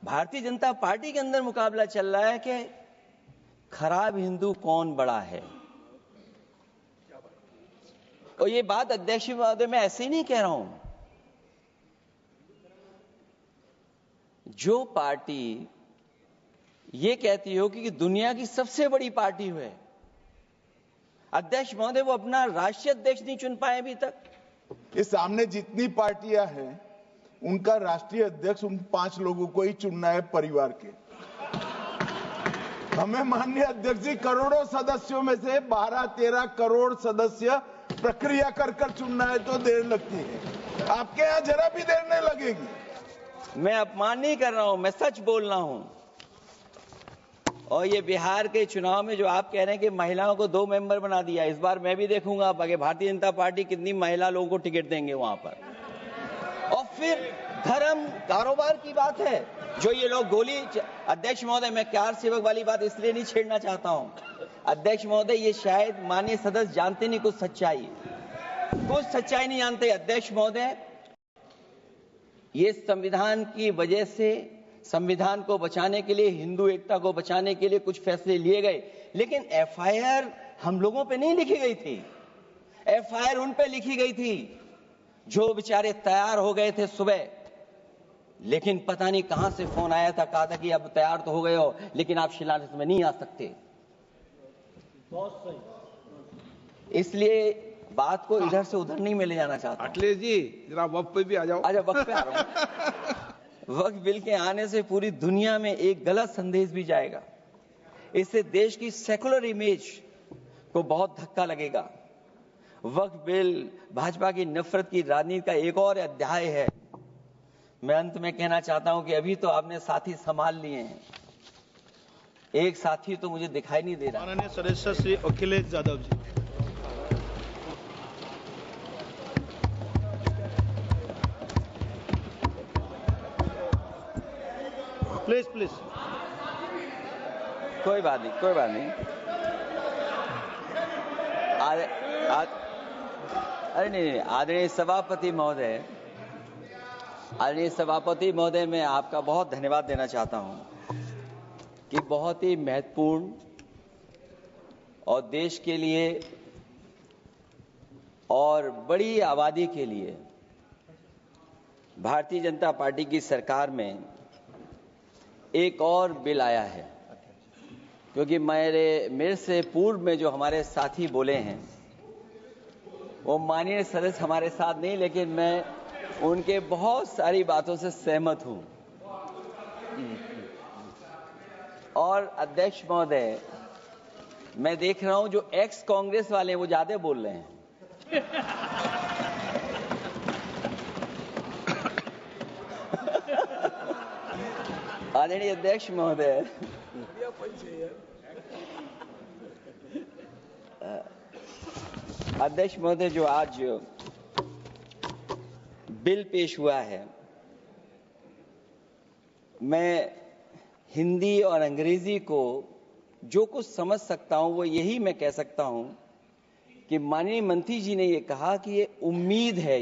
Bharatiya Janata party के अंदर मुकाबला चल रहा है कि खराब हिंदू कौन बड़ा है। और ये बात अध्यक्ष महोदय मैं ऐसे ही नहीं कह रहा हूं। जो पार्टी ये कहती हो कि दुनिया की सबसे बड़ी पार्टी है, अध्यक्ष महोदय वो अपना राष्ट्रीय अध्यक्ष नहीं चुन पाए अभी तक। इस सामने जितनी पार्टियां हैं उनका राष्ट्रीय अध्यक्ष उन 5 लोगों को ही चुनना है परिवार के। हमें माननीय अध्यक्ष जी करोड़ों सदस्यों में से 12-13 करोड़ सदस्य प्रक्रिया कर चुनना है तो देर लगती है। आपके यहां जरा भी देर नहीं लगेगी। मैं अपमान नहीं कर रहा हूं, मैं सच बोल रहा हूं। और ये बिहार के चुनाव में जो आप कह रहे हैं कि महिलाओं को 2 मेंबर बना दिया, इस बार मैं भी देखूंगा आगे भारतीय जनता पार्टी कितनी महिला लोगों को टिकट देंगे वहां पर। और फिर धर्म कारोबार की बात है जो ये लोग गोली। अध्यक्ष महोदय मैं कार सेवक वाली बात इसलिए नहीं छेड़ना चाहता हूं। अध्यक्ष महोदय ये शायद माननीय सदस्य जानते नहीं कुछ सच्चाई नहीं जानते। अध्यक्ष महोदय ये संविधान की वजह से संविधान को बचाने के लिए, हिंदू एकता को बचाने के लिए कुछ फैसले लिए गए, लेकिन एफआईआर हम लोगों पे नहीं लिखी गई थी। एफआईआर उन पे लिखी गई थी जो बेचारे तैयार हो गए थे सुबह, लेकिन पता नहीं कहां से फोन आया था, कहा था कि अब तैयार तो हो गए हो लेकिन आप शिलान्यास में नहीं आ सकते। इसलिए बात को इधर से उधर नहीं में ले जाना चाहता। अखिलेश जी जरा वक्त पे भी आ जाओ। अच्छा वक्त पे आ रहा हूं। वक्त बिल के आने से पूरी दुनिया में एक गलत संदेश भी जाएगा। इससे देश की सेकुलर इमेज को बहुत धक्का लगेगा। वक्त बिल भाजपा की नफरत की राजनीति का एक और अध्याय है। मैं अंत में कहना चाहता हूं कि अभी तो आपने साथी संभाल लिए हैं, एक साथी तो मुझे दिखाई नहीं दे रहा। माननीय सदस्य श्री अखिलेश यादव जी। प्लीज कोई बात नहीं। अरे नहीं, आदरणीय सभापति महोदय मैं आपका बहुत धन्यवाद देना चाहता हूं कि बहुत ही महत्वपूर्ण और देश के लिए और बड़ी आबादी के लिए भारतीय जनता पार्टी की सरकार में एक और बिल आया है। क्योंकि मेरे से पूर्व में जो हमारे साथी बोले हैं वो माननीय सदस्य हमारे साथ नहीं, लेकिन मैं उनके बहुत सारी बातों से सहमत हूं। और अध्यक्ष महोदय मैं देख रहा हूं जो एक्स कांग्रेस वाले हैं वो ज्यादा बोल रहे हैं। आदरणीय अध्यक्ष महोदय जो आज बिल पेश हुआ है, मैं हिंदी और अंग्रेजी को जो कुछ समझ सकता हूं वो यही मैं कह सकता हूं कि माननीय मंत्री जी ने ये कहा कि ये उम्मीद है।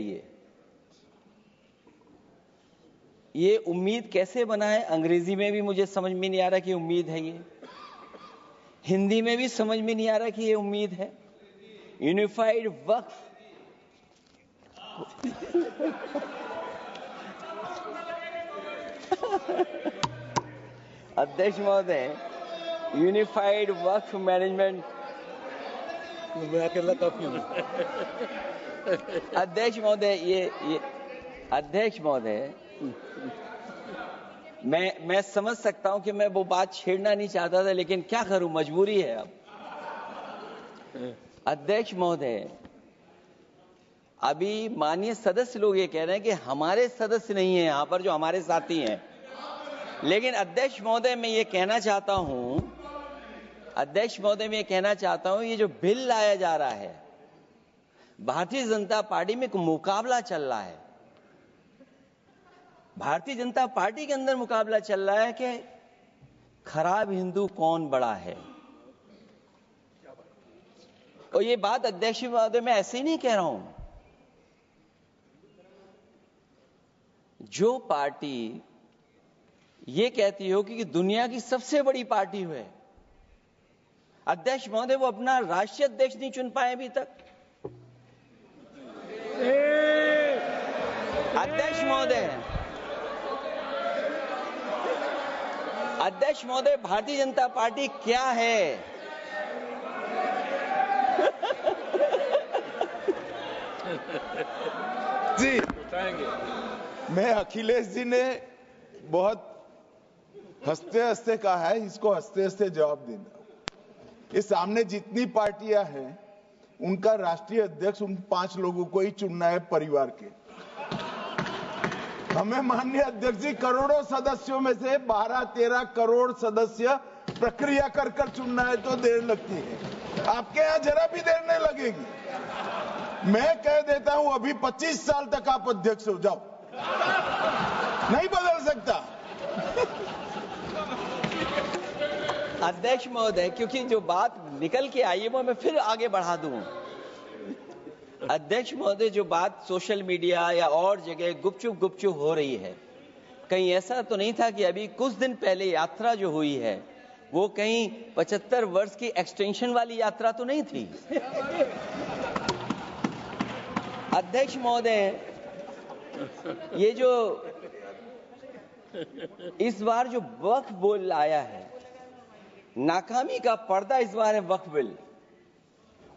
ये उम्मीद कैसे बना है, अंग्रेजी में भी मुझे समझ में नहीं आ रहा कि उम्मीद है। ये हिंदी में भी समझ में नहीं आ रहा कि ये उम्मीद है। यूनिफाइड वक्फ अध्यक्ष महोदय यूनिफाइड वक्फ मैनेजमेंट अध्यक्ष महोदय मैं समझ सकता हूं कि मैं वो बात छेड़ना नहीं चाहता था, लेकिन क्या करूं, मजबूरी है अब। अध्यक्ष महोदय अभी माननीय सदस्य लोग ये कह रहे हैं कि हमारे सदस्य नहीं है यहां पर जो हमारे साथी हैं, लेकिन अध्यक्ष महोदय मैं ये कहना चाहता हूं ये जो बिल लाया जा रहा है, भारतीय जनता पार्टी में एक मुकाबला चल रहा है। भारतीय जनता पार्टी के अंदर मुकाबला चल रहा है कि खराब हिंदू कौन बड़ा है। और ये बात अध्यक्ष महोदय मैं ऐसे ही नहीं कह रहा हूं। जो पार्टी ये कहती हो कि दुनिया की सबसे बड़ी पार्टी है। अध्यक्ष महोदय, वो अपना राष्ट्रीय अध्यक्ष नहीं चुन पाए अभी तक। अध्यक्ष महोदय, भारतीय जनता पार्टी क्या है? जी, मैं अखिलेश जी ने बहुत हंसते हंसते कहा है, इसको हंसते हंसते जवाब देना। इस सामने जितनी पार्टियां हैं उनका राष्ट्रीय अध्यक्ष उन 5 लोगों को ही चुनना है परिवार के। हमें माननीय अध्यक्ष जी करोड़ों सदस्यों में से 12-13 करोड़ सदस्य प्रक्रिया कर कर चुनना है तो देर लगती है। आपके यहां जरा भी देर नहीं लगेगी। मैं कह देता हूं अभी 25 साल तक आप अध्यक्ष हो जाओ, नहीं बदल सकता। अध्यक्ष महोदय, क्योंकि जो बात निकल के आई है वो मैं फिर आगे बढ़ा दूं। अध्यक्ष महोदय, जो बात सोशल मीडिया या और जगह गुपचुप हो रही है, कहीं ऐसा तो नहीं था कि अभी कुछ दिन पहले यात्रा जो हुई है वो कहीं 75 वर्ष की एक्सटेंशन वाली यात्रा तो नहीं थी? अध्यक्ष महोदय, ये जो इस बार जो वक्फ बिल आया है, नाकामी का पर्दा इस बार है वक्फ बिल।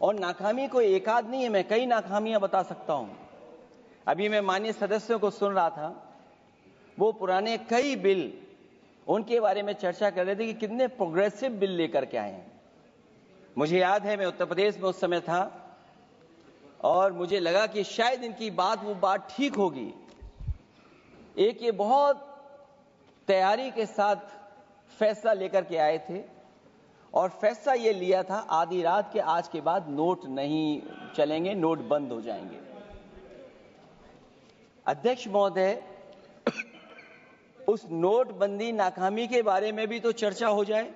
और नाकामी को एक आध नहीं है, मैं कई नाकामियां बता सकता हूं। अभी मैं माननीय सदस्यों को सुन रहा था, वो पुराने कई बिल उनके बारे में चर्चा कर रहे थे कि कितने प्रोग्रेसिव बिल लेकर के आए हैं। मुझे याद है, मैं उत्तर प्रदेश में उस समय था और मुझे लगा कि शायद इनकी वो बात ठीक होगी। एक ये बहुत तैयारी के साथ फैसला लेकर के आए थे और फैसला ये लिया था आधी रात के आज के बाद नोट नहीं चलेंगे, नोट बंद हो जाएंगे। अध्यक्ष महोदय, उस नोटबंदी नाकामी के बारे में भी तो चर्चा हो जाए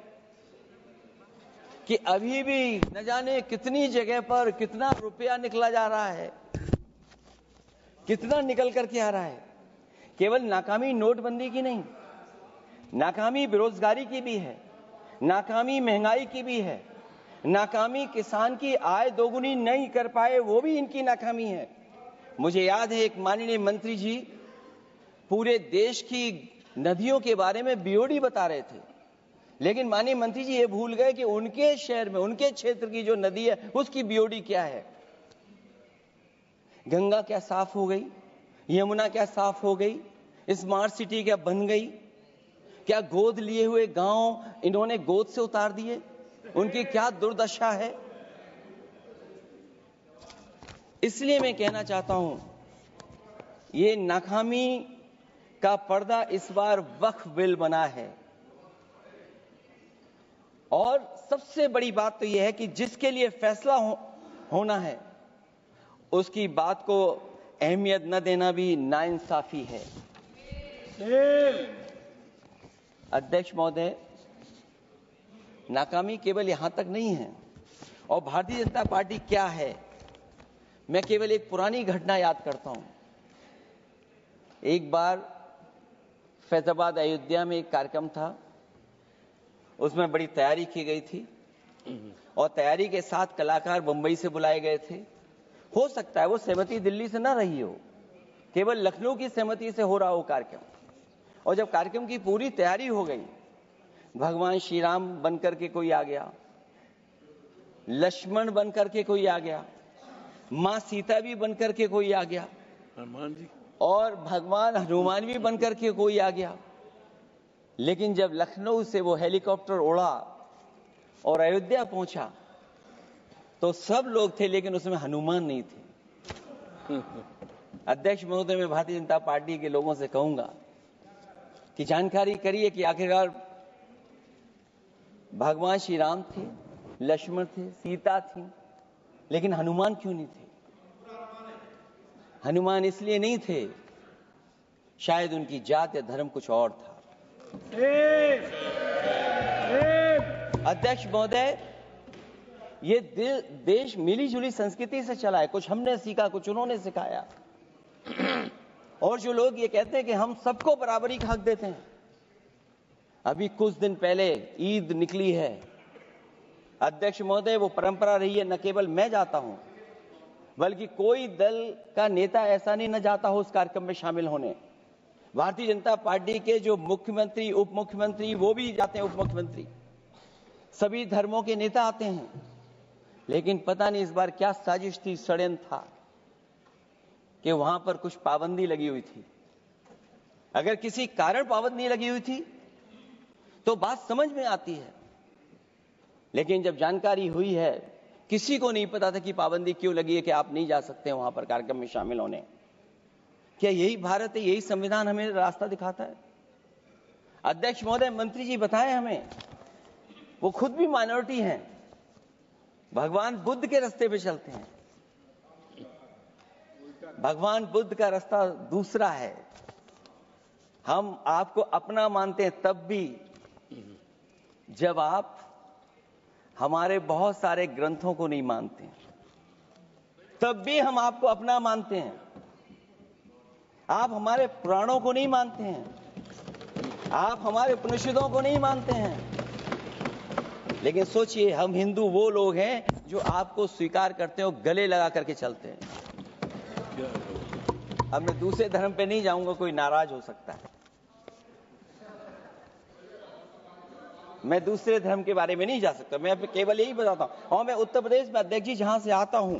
कि अभी भी न जाने कितनी जगह पर कितना रुपया निकला जा रहा है, कितना निकल करके आ रहा है। केवल नाकामी नोटबंदी की नहीं, नाकामी बेरोजगारी की भी है, नाकामी महंगाई की भी है, नाकामी किसान की आय दोगुनी नहीं कर पाए वो भी इनकी नाकामी है। मुझे याद है, एक माननीय मंत्री जी पूरे देश की नदियों के बारे में बीओडी बता रहे थे, लेकिन माननीय मंत्री जी ये भूल गए कि उनके शहर में, उनके क्षेत्र की जो नदी है उसकी बीओडी क्या है। गंगा क्या साफ हो गई? यमुना क्या साफ हो गई? स्मार्ट सिटी क्या बन गई? क्या गोद लिए हुए गांव इन्होंने गोद से उतार दिए? उनकी क्या दुर्दशा है? इसलिए मैं कहना चाहता हूं, ये नाकामी का पर्दा इस बार वक्फ बिल बना है। और सबसे बड़ी बात तो यह है कि जिसके लिए फैसला होना है उसकी बात को अहमियत न देना भी नाइंसाफी है। अध्यक्ष महोदय, नाकामी केवल यहां तक नहीं है। और भारतीय जनता पार्टी क्या है, मैं केवल एक पुरानी घटना याद करता हूं। एक बार फैजाबाद अयोध्या में एक कार्यक्रम था, उसमें बड़ी तैयारी की गई थी और तैयारी के साथ कलाकार मुंबई से बुलाए गए थे। हो सकता है वो सहमति दिल्ली से ना रही हो, केवल लखनऊ की सहमति से हो रहा हो कार्यक्रम। और जब कार्यक्रम की पूरी तैयारी हो गई, भगवान श्री राम बनकर के कोई आ गया, लक्ष्मण बनकर के कोई आ गया, मां सीता भी बनकर के कोई आ गया, हनुमान जी और भगवान हनुमान भी बनकर के कोई आ गया। लेकिन जब लखनऊ से वो हेलीकॉप्टर उड़ा और अयोध्या पहुंचा तो सब लोग थे, लेकिन उसमें हनुमान नहीं थे। अध्यक्ष महोदय, मैं भारतीय जनता पार्टी के लोगों से कहूंगा कि जानकारी करिए कि आखिरकार भगवान श्री राम थे, लक्ष्मण थे, सीता थी, लेकिन हनुमान क्यों नहीं थे? हनुमान इसलिए नहीं थे, शायद उनकी जात या धर्म कुछ और था। अध्यक्ष महोदय, ये देश मिली जुली संस्कृति से चला है। कुछ हमने सीखा, कुछ उन्होंने सिखाया। और जो लोग ये कहते हैं कि हम सबको बराबरी का हक देते हैं, अभी कुछ दिन पहले ईद निकली है। अध्यक्ष महोदय, वो परंपरा रही है, न केवल मैं जाता हूं बल्कि कोई दल का नेता ऐसा नहीं न जाता हो उस कार्यक्रम में शामिल होने। भारतीय जनता पार्टी के जो मुख्यमंत्री, उप मुख्यमंत्री, वो भी जाते हैं, उप मुख्यमंत्री, सभी धर्मों के नेता आते हैं। लेकिन पता नहीं इस बार क्या साजिश थी, षड्यंत्र था कि वहां पर कुछ पाबंदी लगी हुई थी। अगर किसी कारण पाबंदी लगी हुई थी तो बात समझ में आती है, लेकिन जब जानकारी हुई है, किसी को नहीं पता था कि पाबंदी क्यों लगी है कि आप नहीं जा सकते वहां पर कार्यक्रम में शामिल होने। क्या यही भारत है, यही संविधान हमें रास्ता दिखाता है? अध्यक्ष महोदय, मंत्री जी बताएं हमें, वो खुद भी माइनॉरिटी हैं, भगवान बुद्ध के रास्ते पे चलते हैं। भगवान बुद्ध का रास्ता दूसरा है। हम आपको अपना मानते हैं तब भी जब आप हमारे बहुत सारे ग्रंथों को नहीं मानते, तब भी हम आपको अपना मानते हैं। आप हमारे पुराणों को नहीं मानते हैं, आप हमारे उपनिषदों को नहीं मानते हैं। लेकिन सोचिए, हम हिंदू वो लोग हैं जो आपको स्वीकार करते हैं और गले लगा करके चलते हैं। अब मैं दूसरे धर्म पे नहीं जाऊंगा, कोई नाराज हो सकता है। मैं दूसरे धर्म के बारे में नहीं जा सकता, मैं केवल यही बताता हूं। और मैं उत्तर प्रदेश में, अध्यक्ष जी, जहां से आता हूं,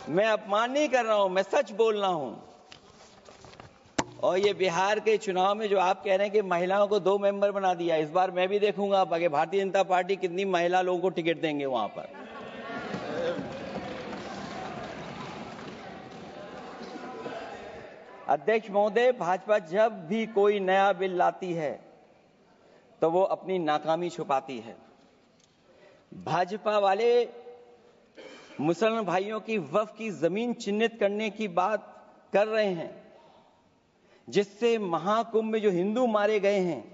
मैं अपमान नहीं कर रहा हूं, मैं सच बोल रहा हूं। और ये बिहार के चुनाव में जो आप कह रहे हैं कि महिलाओं को 2 मेंबर बना दिया, इस बार मैं भी देखूंगा आगे भारतीय जनता पार्टी कितनी महिला लोगों को टिकट देंगे वहां पर। अध्यक्ष महोदय, भाजपा जब भी कोई नया बिल लाती है तो वो अपनी नाकामी छुपाती है। भाजपा वाले मुसलमान भाइयों की वक्फ की जमीन चिन्हित करने की बात कर रहे हैं, जिससे महाकुंभ में जो हिंदू मारे गए हैं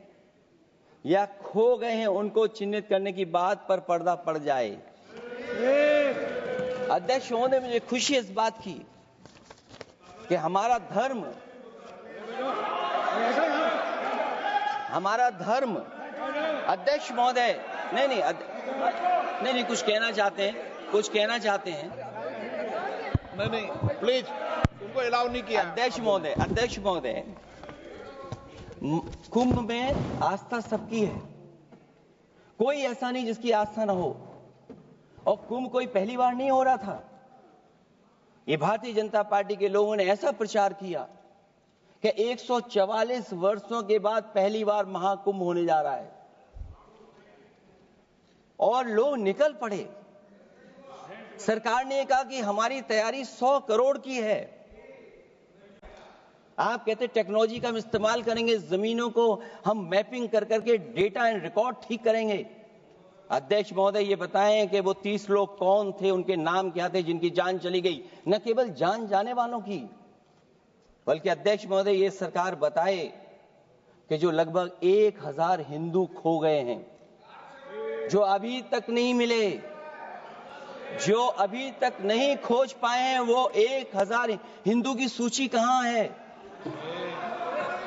या खो गए हैं, उनको चिन्हित करने की बात पर पर्दा पड़ जाए। अध्यक्ष महोदय, मुझे खुशी इस बात की कि हमारा धर्म अध्यक्ष महोदय, नहीं, कुछ कहना चाहते हैं। नहीं, प्लीज, उनको अलाउ नहीं किया। अध्यक्ष महोदय, कुंभ में आस्था सबकी है, कोई ऐसा नहीं जिसकी आस्था ना हो। और कुंभ कोई पहली बार नहीं हो रहा था। ये भारतीय जनता पार्टी के लोगों ने ऐसा प्रचार किया कि 144 वर्षों के बाद पहली बार महाकुंभ होने जा रहा है, और लोग निकल पड़े। सरकार ने कहा कि हमारी तैयारी 100 करोड़ की है। आप कहते टेक्नोलॉजी का हम इस्तेमाल करेंगे, जमीनों को हम मैपिंग कर करके डेटा एंड रिकॉर्ड ठीक करेंगे। अध्यक्ष महोदय, ये बताएं कि वो 30 लोग कौन थे, उनके नाम क्या थे जिनकी जान चली गई? न केवल जान जाने वालों की, बल्कि अध्यक्ष महोदय, ये सरकार बताए कि जो लगभग 1000 हिंदू खो गए हैं, जो अभी तक नहीं मिले, जो अभी तक नहीं खोज पाए हैं, वो 1000 हिंदू की सूची कहां है?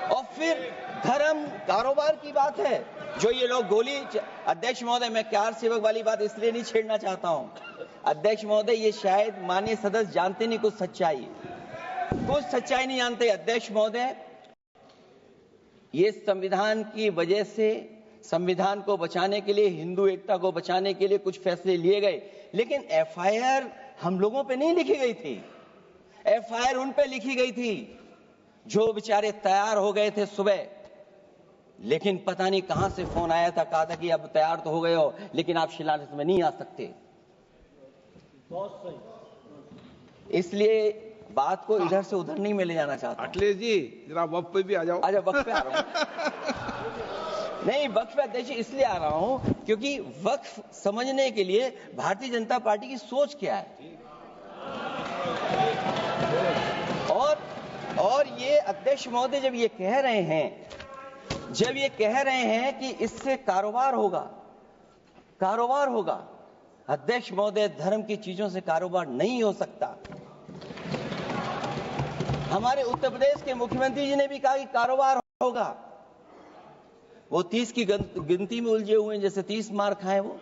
और फिर धर्म कारोबार की बात है, जो ये लोग गोली। अध्यक्ष महोदय, मैं कार सेवक वाली बात इसलिए नहीं छेड़ना चाहता हूं। अध्यक्ष महोदय, ये शायद माननीय सदस्य जानते नहीं कुछ सच्चाई नहीं जानते। अध्यक्ष महोदय, ये संविधान की वजह से, संविधान को बचाने के लिए, हिंदू एकता को बचाने के लिए कुछ फैसले लिए गए, लेकिन एफआईआर हम लोगों पे नहीं लिखी गई थी। एफआईआर उन पे लिखी गई थी जो बेचारे तैयार हो गए थे सुबह, लेकिन पता नहीं कहां से फोन आया था, कहा था कि अब तैयार तो हो गए हो, लेकिन आप शिलान्यास में नहीं आ सकते। बहुत सही। इसलिए बात को इधर से उधर नहीं में ले जाना चाहता। अखिलेश जी, जरा वक्त पे भी आ जाओ। अच्छा, वक्त पे आ रहा हूं। नहीं, वक्त पे अध्यक्ष इसलिए आ रहा हूं क्योंकि वक्त समझने के लिए भारतीय जनता पार्टी की सोच क्या है। और ये अध्यक्ष महोदय जब ये कह रहे हैं कि इससे कारोबार होगा, अध्यक्ष महोदय, धर्म की चीजों से कारोबार नहीं हो सकता। हमारे उत्तर प्रदेश के मुख्यमंत्री जी ने भी कहा कि कारोबार होगा। वो 30 की गिनती में उलझे हुए हैं, जैसे 30 मार खाए वो।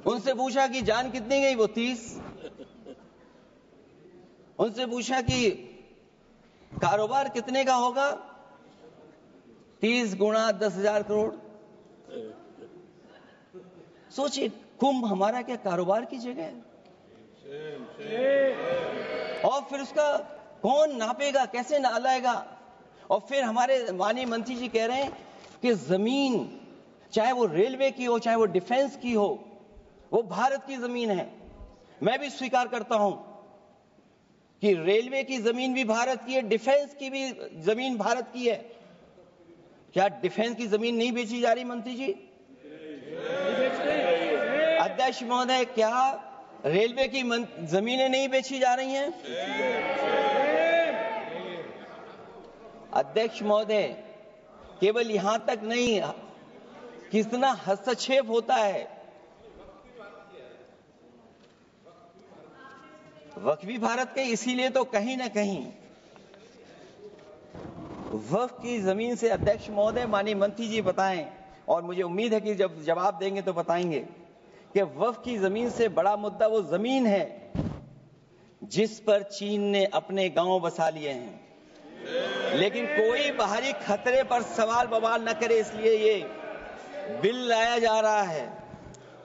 उनसे पूछा कि जान कितनी गई, वो 30। उनसे पूछा कि कारोबार कितने का होगा, 30 गुणा 10,000 करोड़। सोचिए, कुंभ हमारा क्या कारोबार की जगह है? और फिर उसका कौन नापेगा, कैसे नालाएगा? और फिर हमारे माननीय मंत्री जी कह रहे हैं कि जमीन, चाहे वो रेलवे की हो, चाहे वो डिफेंस की हो, वो भारत की जमीन है। मैं भी स्वीकार करता हूं कि रेलवे की जमीन भी भारत की है, डिफेंस की भी जमीन भारत की है। क्या डिफेंस की जमीन नहीं बेची जा रही मंत्री जी? अध्यक्ष महोदय, क्या रेलवे की जमीनें नहीं बेची जा रही हैं? अध्यक्ष महोदय, केवल यहां तक नहीं, कितना हस्तक्षेप होता है। वक्फ भी भारत के, इसीलिए तो कहीं ना कहीं वक्फ की जमीन से, अध्यक्ष महोदय, माननीय मंत्री जी बताएं, और मुझे उम्मीद है कि जब जवाब देंगे तो बताएंगे कि वक्फ की जमीन से बड़ा मुद्दा वो जमीन है जिस पर चीन ने अपने गांव बसा लिए हैं। लेकिन कोई बाहरी खतरे पर सवाल बवाल न करे, इसलिए ये बिल लाया जा रहा है।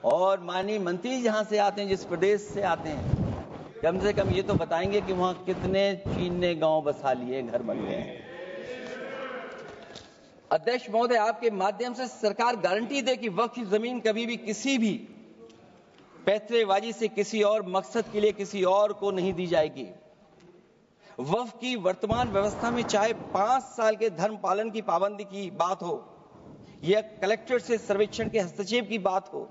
और माननीय मंत्री जहां से आते हैं, जिस प्रदेश से आते हैं, कम से कम ये तो बताएंगे कि वहां कितने चीन ने गांव बसा लिए, घर बन गए हैं। अध्यक्ष महोदय, आपके माध्यम से सरकार गारंटी दे कि वक्फ की जमीन कभी भी किसी भी पैतरेबाजी से किसी और मकसद के लिए किसी और को नहीं दी जाएगी। वक्फ की वर्तमान व्यवस्था में चाहे 5 साल के धर्म पालन की पाबंदी की बात हो, या कलेक्टर से सर्वेक्षण के हस्तक्षेप की बात हो,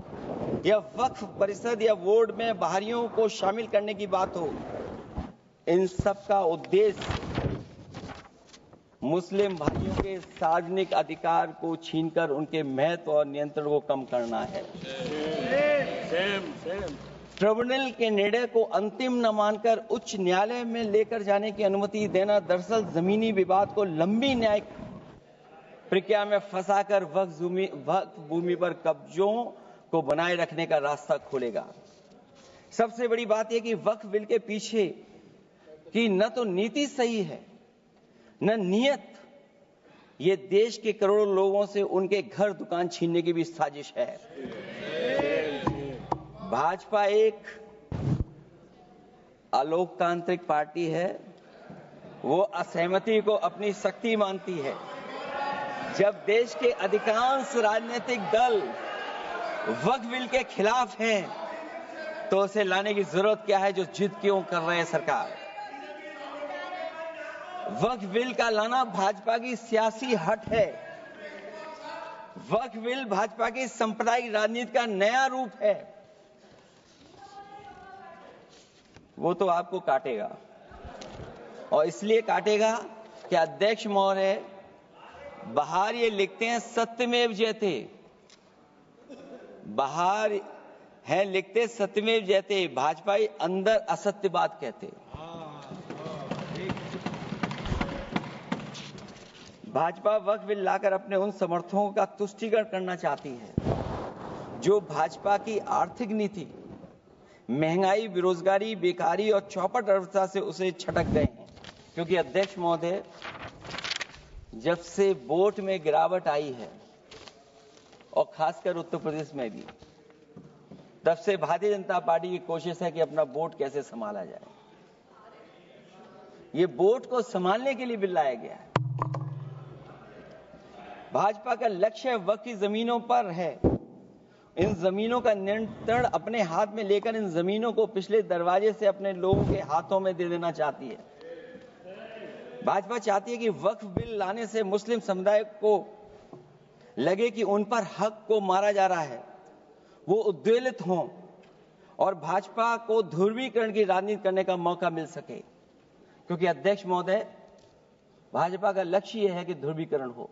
या वक्फ परिषद या बोर्ड में बाहरियों को शामिल करने की बात हो, इन सब का उद्देश्य मुस्लिम भाइयों के सार्वजनिक अधिकार को छीनकर उनके महत्व और नियंत्रण को कम करना है। ट्रिब्यूनल के निर्णय को अंतिम न मानकर उच्च न्यायालय में लेकर जाने की अनुमति देना दरअसल जमीनी विवाद को लंबी न्यायिक प्रक्रिया में फंसाकर वक्फ भूमि पर कब्जों को बनाए रखने का रास्ता खोलेगा। सबसे बड़ी बात यह कि वक्फ बिल के पीछे की न तो नीति सही है, न नियत। ये देश के करोड़ों लोगों से उनके घर दुकान छीनने की भी साजिश है। भाजपा एक अलोकतांत्रिक पार्टी है, वो असहमति को अपनी शक्ति मानती है। जब देश के अधिकांश राजनीतिक दल वक्फ बिल के खिलाफ हैं, तो उसे लाने की जरूरत क्या है, जो जिद क्यों कर रहे हैं सरकार? वक्फ बिल का लाना भाजपा की सियासी हट है। वक्फ बिल भाजपा की सांप्रदायिक राजनीति का नया रूप है। वो तो आपको काटेगा, और इसलिए काटेगा कि अध्यक्ष महोदय बाहर ये लिखते हैं सत्यमेव जयते, बाहर है लिखते सत्यमेव जयते, भाजपाई अंदर असत्य बात कहते। भाजपा वक्फ बिल लाकर अपने उन समर्थकों का तुष्टीकरण करना चाहती है जो भाजपा की आर्थिक नीति, महंगाई, बेरोजगारी, बेकारी और चौपट अर्थव्यवस्था से उसे छटक गए हैं। क्योंकि अध्यक्ष महोदय, जब से वोट में गिरावट आई है, और खासकर उत्तर प्रदेश में भी, तब से भारतीय जनता पार्टी की कोशिश है कि अपना वोट कैसे संभाला जाए। ये वोट को संभालने के लिए बिल लाया गया है। भाजपा का लक्ष्य वक्फ की जमीनों पर है। इन जमीनों का नियंत्रण अपने हाथ में लेकर इन जमीनों को पिछले दरवाजे से अपने लोगों के हाथों में दे देना चाहती है। भाजपा चाहती है कि वक्फ बिल लाने से मुस्लिम समुदाय को लगे कि उन पर हक को मारा जा रहा है, वो उद्वेलित हों और भाजपा को ध्रुवीकरण की राजनीति करने का मौका मिल सके। क्योंकि अध्यक्ष महोदय, भाजपा का लक्ष्य यह है कि ध्रुवीकरण हो,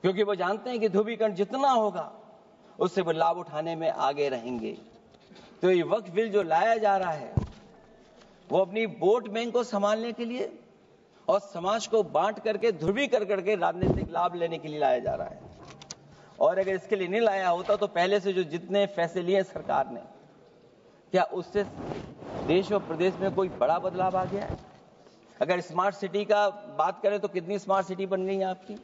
क्योंकि वो जानते हैं कि ध्रुवीकरण जितना होगा उससे वो लाभ उठाने में आगे रहेंगे। तो ये वक्फ बिल जो लाया जा रहा है, वो अपनी वोट बैंक को संभालने के लिए और समाज को बांट करके ध्रुवीकरण करके राजनीतिक लाभ लेने के लिए लाया जा रहा है। और अगर इसके लिए नहीं लाया होता तो पहले से जो जितने फैसले लिए सरकार ने, क्या उससे देश और प्रदेश में कोई बड़ा बदलाव आ गया है? अगर स्मार्ट सिटी का बात करें तो कितनी स्मार्ट सिटी बन गई है आपकी?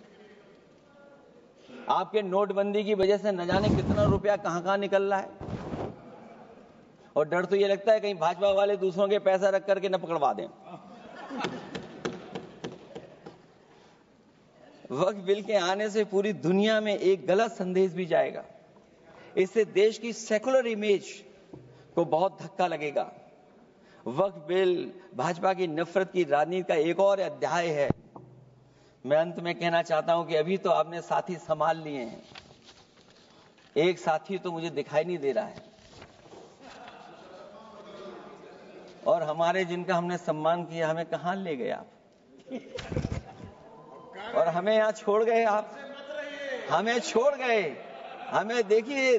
आपके नोटबंदी की वजह से न जाने कितना रुपया कहां निकल रहा है। और डर तो ये लगता है कहीं भाजपा वाले दूसरों के पैसा रख करके न पकड़वा दें। वक्फ बिल के आने से पूरी दुनिया में एक गलत संदेश भी जाएगा। इससे देश की सेकुलर इमेज को बहुत धक्का लगेगा। वक्फ बिल भाजपा की नफरत की राजनीति का एक और अध्याय है। मैं अंत में कहना चाहता हूं कि अभी तो आपने साथी संभाल लिए हैं, एक साथी तो मुझे दिखाई नहीं दे रहा है। और हमारे जिनका हमने सम्मान किया, हमें कहां ले गए आप? और हमें यहां छोड़ गए आप, हमें छोड़ गए। हमें देखिए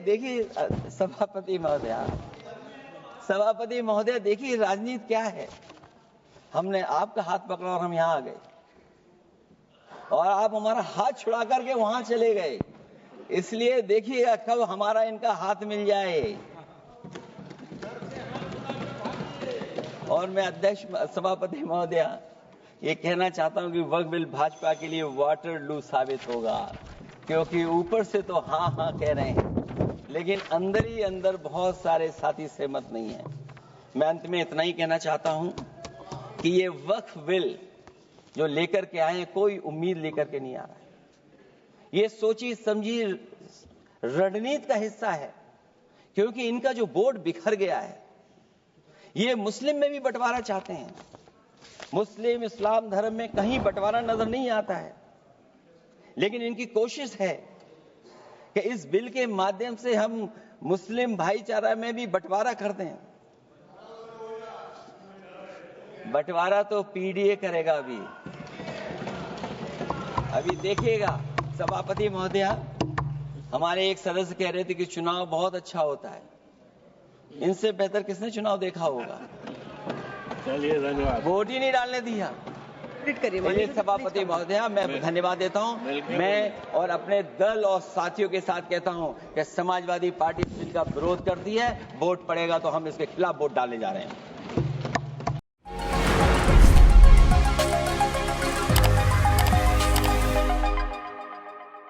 सभापति महोदय देखिए राजनीति क्या है। हमने आपका हाथ पकड़ा और हम यहां आ गए और आप हमारा हाथ छुड़ा करके वहां चले गए। इसलिए देखिए कब हमारा इनका हाथ मिल जाए। और मैं अध्यक्ष सभापति महोदय ये कहना चाहता हूं कि वक्फ बिल भाजपा के लिए वाटरलू साबित होगा, क्योंकि ऊपर से तो हाँ कह रहे हैं लेकिन अंदर ही अंदर बहुत सारे साथी सहमत नहीं है। मैं अंत में इतना ही कहना चाहता हूं कि ये वक्फ बिल जो लेकर के आए कोई उम्मीद लेकर के नहीं आ रहा है। ये सोची समझी रणनीति का हिस्सा है, क्योंकि इनका जो बोर्ड बिखर गया है, ये मुस्लिम में भी बंटवारा चाहते हैं। मुस्लिम इस्लाम धर्म में कहीं बंटवारा नजर नहीं आता है, लेकिन इनकी कोशिश है कि इस बिल के माध्यम से हम मुस्लिम भाईचारा में भी बंटवारा करते हैं। बंटवारा तो पीडीए करेगा। अभी देखिएगा सभापति महोदय, हमारे एक सदस्य कह रहे थे कि चुनाव बहुत अच्छा होता है। इनसे बेहतर किसने चुनाव देखा होगा? चलिए धन्यवाद। वोट ही नहीं डालने दिया। चलिए सभापति महोदय, मैं धन्यवाद देता हूं। मैं और अपने दल और साथियों के साथ कहता हूं कि समाजवादी पार्टी बिल का विरोध करती है। वोट पड़ेगा तो हम इसके खिलाफ वोट डालने जा रहे हैं।